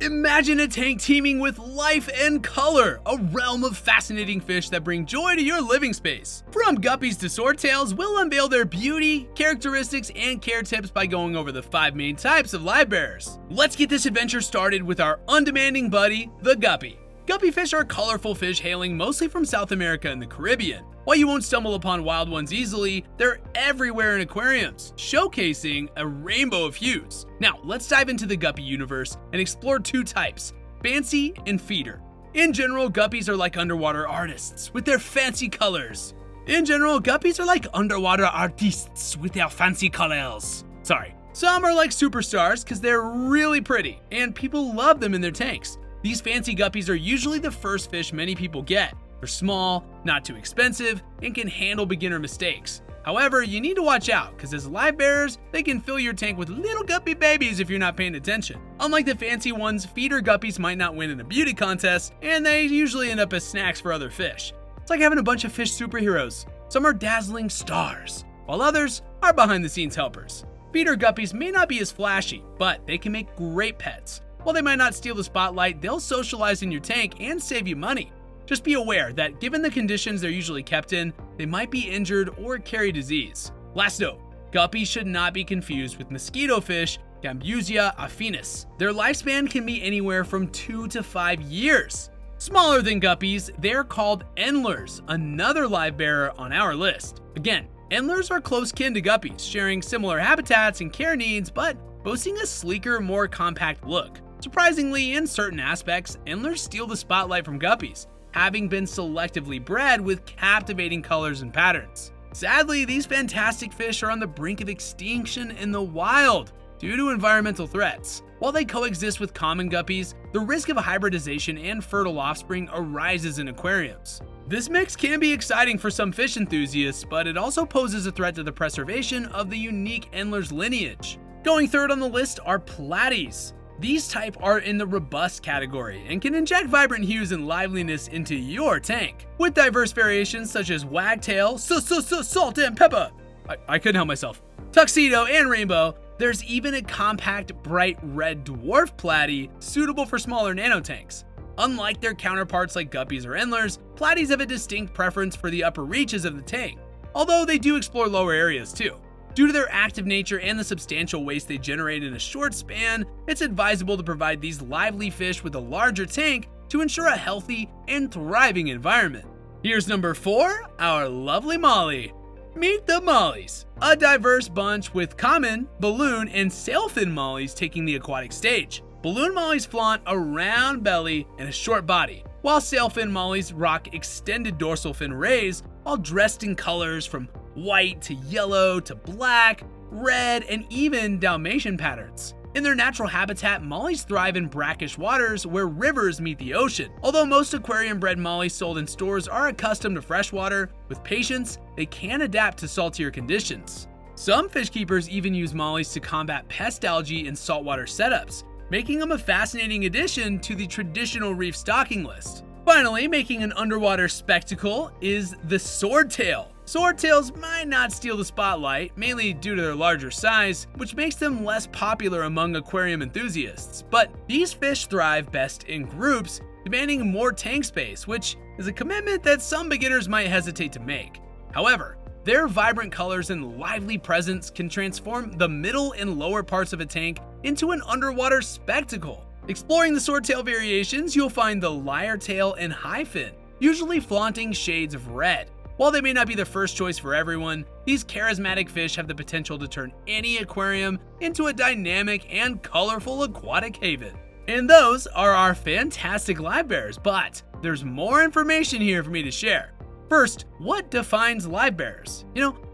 Imagine a tank teeming with life and color, a realm of fascinating fish that bring joy to your living space. From Guppies to Swordtails, we'll unveil their beauty, characteristics, and care tips by going over the 5 main types of livebearers. Let's get this adventure started with our undemanding buddy, the guppy. Guppy fish are colorful fish hailing mostly from South America and the Caribbean. While you won't stumble upon wild ones easily, they're everywhere in aquariums, showcasing a rainbow of hues. Now, let's dive into the guppy universe and explore 2 types, fancy and feeder. In general, guppies are like underwater artists with their fancy colors. Sorry. Some are like superstars because they're really pretty and people love them in their tanks. These fancy guppies are usually the first fish many people get. They're small, not too expensive, and can handle beginner mistakes. However, you need to watch out because as livebearers, they can fill your tank with little guppy babies if you're not paying attention. Unlike the fancy ones, feeder guppies might not win in a beauty contest, and they usually end up as snacks for other fish. It's like having a bunch of fish superheroes. Some are dazzling stars, while others are behind-the-scenes helpers. Feeder guppies may not be as flashy, but they can make great pets. While they might not steal the spotlight, they'll socialize in your tank and save you money. Just be aware that given the conditions they're usually kept in, they might be injured or carry disease. Last note, guppies should not be confused with mosquito fish, Gambusia affinis. Their lifespan can be anywhere from 2 to 5 years. Smaller than guppies, they're called Endlers, another livebearer on our list. Again, Endlers are close kin to guppies, sharing similar habitats and care needs, but boasting a sleeker, more compact look. Surprisingly, in certain aspects, Endlers steal the spotlight from guppies, having been selectively bred with captivating colors and patterns. Sadly, these fantastic fish are on the brink of extinction in the wild due to environmental threats. While they coexist with common guppies, the risk of hybridization and fertile offspring arises in aquariums. This mix can be exciting for some fish enthusiasts, but it also poses a threat to the preservation of the unique Endlers lineage. Going third on the list are Platies. These type are in the robust category and can inject vibrant hues and liveliness into your tank. With diverse variations such as wagtail, salt and pepper, I couldn't help myself, tuxedo and rainbow, there's even a compact bright red dwarf platy suitable for smaller nanotanks. Unlike their counterparts like guppies or Endlers, Platies have a distinct preference for the upper reaches of the tank, although they do explore lower areas too. Due to their active nature and the substantial waste they generate in a short span, it's advisable to provide these lively fish with a larger tank to ensure a healthy and thriving environment. Here's number 4, our lovely Molly. Meet the Mollies, a diverse bunch with common, balloon, and sailfin mollies taking the aquatic stage. Balloon mollies flaunt a round belly and a short body, while sailfin mollies rock extended dorsal fin rays all dressed in colors from white to yellow to black, red, and even Dalmatian patterns. In their natural habitat, mollies thrive in brackish waters where rivers meet the ocean. Although most aquarium-bred mollies sold in stores are accustomed to freshwater, with patience, they can adapt to saltier conditions. Some fish keepers even use mollies to combat pest algae in saltwater setups, making them a fascinating addition to the traditional reef stocking list. Finally, making an underwater spectacle is the swordtail. Swordtails might not steal the spotlight, mainly due to their larger size, which makes them less popular among aquarium enthusiasts. But these fish thrive best in groups, demanding more tank space, which is a commitment that some beginners might hesitate to make. However, their vibrant colors and lively presence can transform the middle and lower parts of a tank into an underwater spectacle. Exploring the swordtail variations, you'll find the lyre-tail and high-fin, usually flaunting shades of red. While they may not be the first choice for everyone, these charismatic fish have the potential to turn any aquarium into a dynamic and colorful aquatic haven. And those are our fantastic livebearers, but there's more information here for me to share. First, what defines livebearers?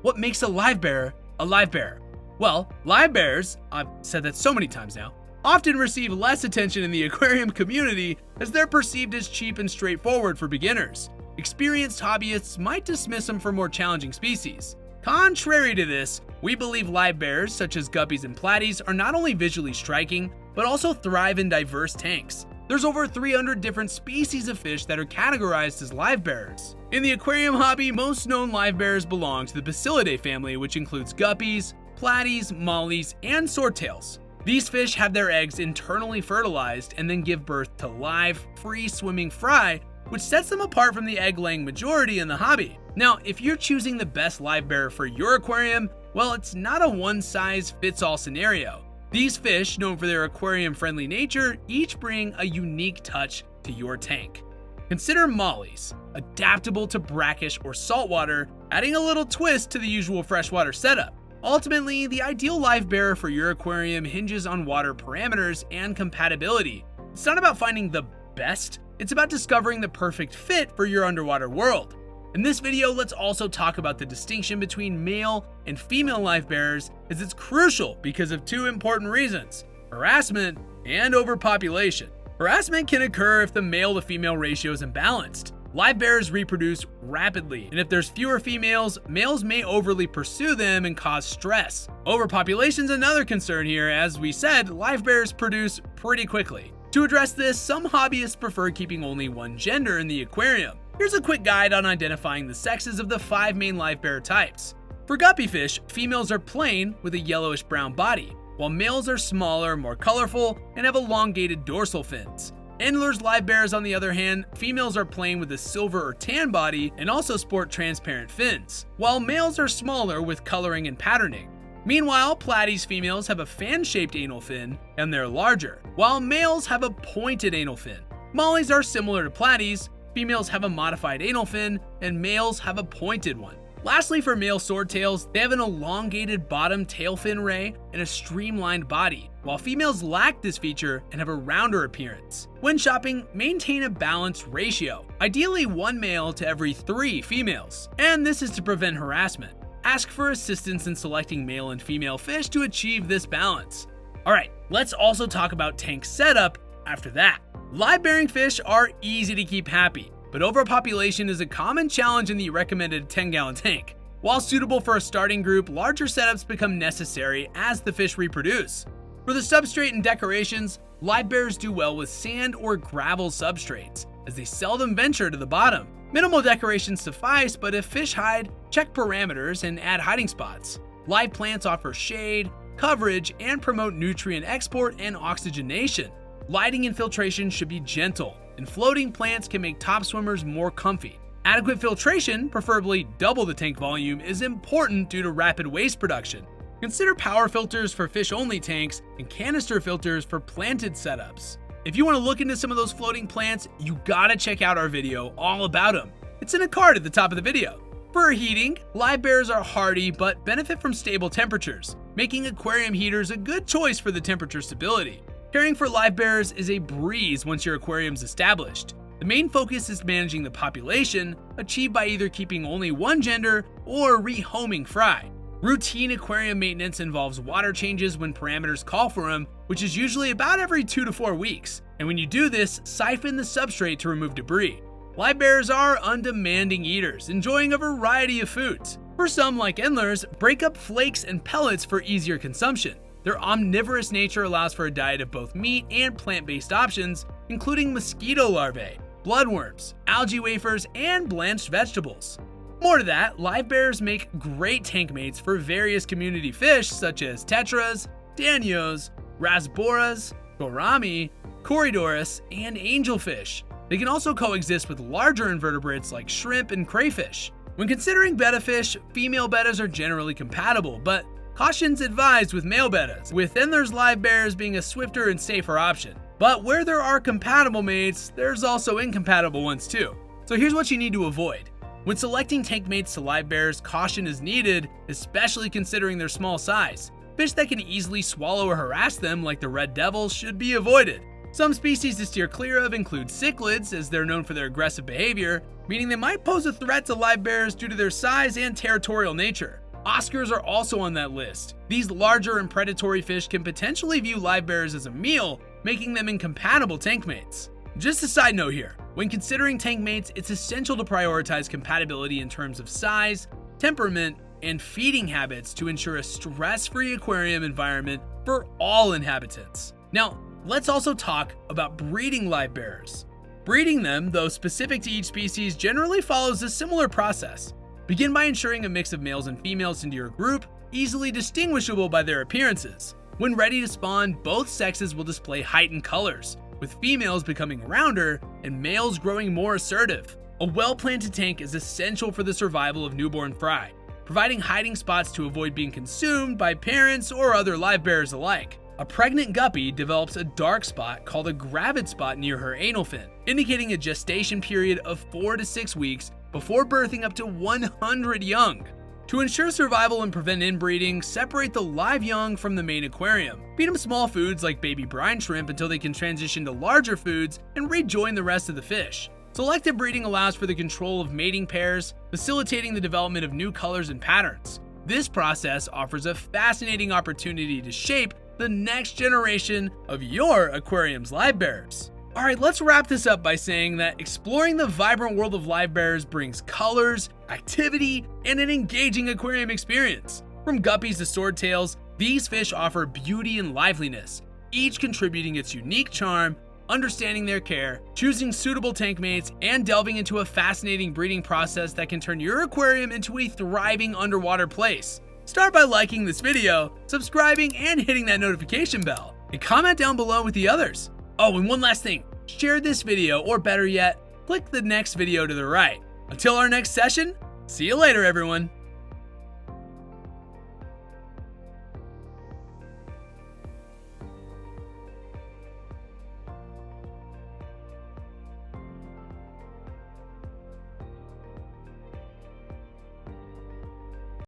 What makes a livebearer a livebearer? Well, livebearers, I've said that so many times now, often receive less attention in the aquarium community as they're perceived as cheap and straightforward for beginners. Experienced hobbyists might dismiss them for more challenging species. Contrary to this, we believe livebearers such as guppies and platies are not only visually striking, but also thrive in diverse tanks. There's over 300 different species of fish that are categorized as livebearers. In the aquarium hobby, most known livebearers belong to the Bacillidae family, which includes guppies, platies, mollies, and swordtails. These fish have their eggs internally fertilized and then give birth to live, free-swimming fry, which sets them apart from the egg-laying majority in the hobby. Now, if you're choosing the best livebearer for your aquarium, well, it's not a one-size-fits-all scenario. These fish, known for their aquarium-friendly nature, each bring a unique touch to your tank. Consider mollies, adaptable to brackish or saltwater, adding a little twist to the usual freshwater setup. Ultimately, the ideal livebearer for your aquarium hinges on water parameters and compatibility. It's not about finding the best, it's about discovering the perfect fit for your underwater world. In this video, let's also talk about the distinction between male and female livebearers, as it's crucial because of two important reasons: harassment and overpopulation. Harassment can occur if the male to female ratio is imbalanced. Livebearers reproduce rapidly, and if there's fewer females, males may overly pursue them and cause stress. Overpopulation is another concern here. As we said, livebearers produce pretty quickly. To address this, some hobbyists prefer keeping only one gender in the aquarium. Here's a quick guide on identifying the sexes of the 5 main livebearer types. For guppy fish, females are plain with a yellowish-brown body, while males are smaller, more colorful, and have elongated dorsal fins. Endlers livebearers, on the other hand, females are plain with a silver or tan body and also sport transparent fins, while males are smaller with coloring and patterning. Meanwhile, Platies females have a fan-shaped anal fin and they're larger, while males have a pointed anal fin. Mollies are similar to Platies. Females have a modified anal fin and males have a pointed one. Lastly, for male swordtails, they have an elongated bottom tail fin ray and a streamlined body, while females lack this feature and have a rounder appearance. When shopping, maintain a balanced ratio, ideally 1 male to every 3 females, and this is to prevent harassment. Ask for assistance in selecting male and female fish to achieve this balance. Alright, let's also talk about tank setup after that. Live-bearing fish are easy to keep happy, but overpopulation is a common challenge in the recommended 10-gallon tank. While suitable for a starting group, larger setups become necessary as the fish reproduce. For the substrate and decorations, livebearers do well with sand or gravel substrates, as they seldom venture to the bottom. Minimal decorations suffice, but if fish hide, check parameters and add hiding spots. Live plants offer shade, coverage, and promote nutrient export and oxygenation. Lighting and filtration should be gentle, and floating plants can make top swimmers more comfy. Adequate filtration, preferably double the tank volume, is important due to rapid waste production. Consider power filters for fish-only tanks and canister filters for planted setups. If you want to look into some of those floating plants, you gotta check out our video all about them. It's in a card at the top of the video. For heating, livebearers are hardy but benefit from stable temperatures, making aquarium heaters a good choice for the temperature stability. Caring for livebearers is a breeze once your aquarium's established. The main focus is managing the population, achieved by either keeping only one gender or rehoming fry. Routine aquarium maintenance involves water changes when parameters call for them, which is usually about every 2 to 4 weeks. And when you do this, siphon the substrate to remove debris. Livebearers are undemanding eaters, enjoying a variety of foods. For some, like Endlers, break up flakes and pellets for easier consumption. Their omnivorous nature allows for a diet of both meat and plant-based options, including mosquito larvae, bloodworms, algae wafers, and blanched vegetables. More to that, livebearers make great tank mates for various community fish such as tetras, danios, rasboras, gourami, corydoras, and angelfish. They can also coexist with larger invertebrates like shrimp and crayfish. When considering betta fish, female bettas are generally compatible, but caution's advised with male bettas, with Endlers livebearers being a swifter and safer option. But where there are compatible mates, there's also incompatible ones too. So here's what you need to avoid. When selecting tank mates to livebearers, caution is needed, especially considering their small size. Fish that can easily swallow or harass them, like the red devils, should be avoided. Some species to steer clear of include cichlids, as they're known for their aggressive behavior, meaning they might pose a threat to livebearers due to their size and territorial nature. Oscars are also on that list. These larger and predatory fish can potentially view livebearers as a meal, making them incompatible tank mates. Just a side note here, when considering tank mates, it's essential to prioritize compatibility in terms of size, temperament, and feeding habits to ensure a stress-free aquarium environment for all inhabitants. Now, let's also talk about breeding livebearers. Breeding them, though specific to each species, generally follows a similar process. Begin by ensuring a mix of males and females into your group, easily distinguishable by their appearances. When ready to spawn, both sexes will display heightened colors, with females becoming rounder and males growing more assertive. A well-planted tank is essential for the survival of newborn fry, providing hiding spots to avoid being consumed by parents or other live bearers alike. A pregnant guppy develops a dark spot called a gravid spot near her anal fin, indicating a gestation period of 4 to 6 weeks before birthing up to 100 young. To ensure survival and prevent inbreeding, separate the live young from the main aquarium. Feed them small foods like baby brine shrimp until they can transition to larger foods and rejoin the rest of the fish. Selective breeding allows for the control of mating pairs, facilitating the development of new colors and patterns. This process offers a fascinating opportunity to shape the next generation of your aquarium's live bearers. Alright, let's wrap this up by saying that exploring the vibrant world of live bearers brings colors, activity, and an engaging aquarium experience. From guppies to swordtails, these fish offer beauty and liveliness, each contributing its unique charm. Understanding their care, choosing suitable tank mates, and delving into a fascinating breeding process that can turn your aquarium into a thriving underwater place. Start by liking this video, subscribing, and hitting that notification bell, and comment down below with the others. Oh, and one last thing, share this video, or better yet, click the next video to the right. Until our next session, see you later everyone.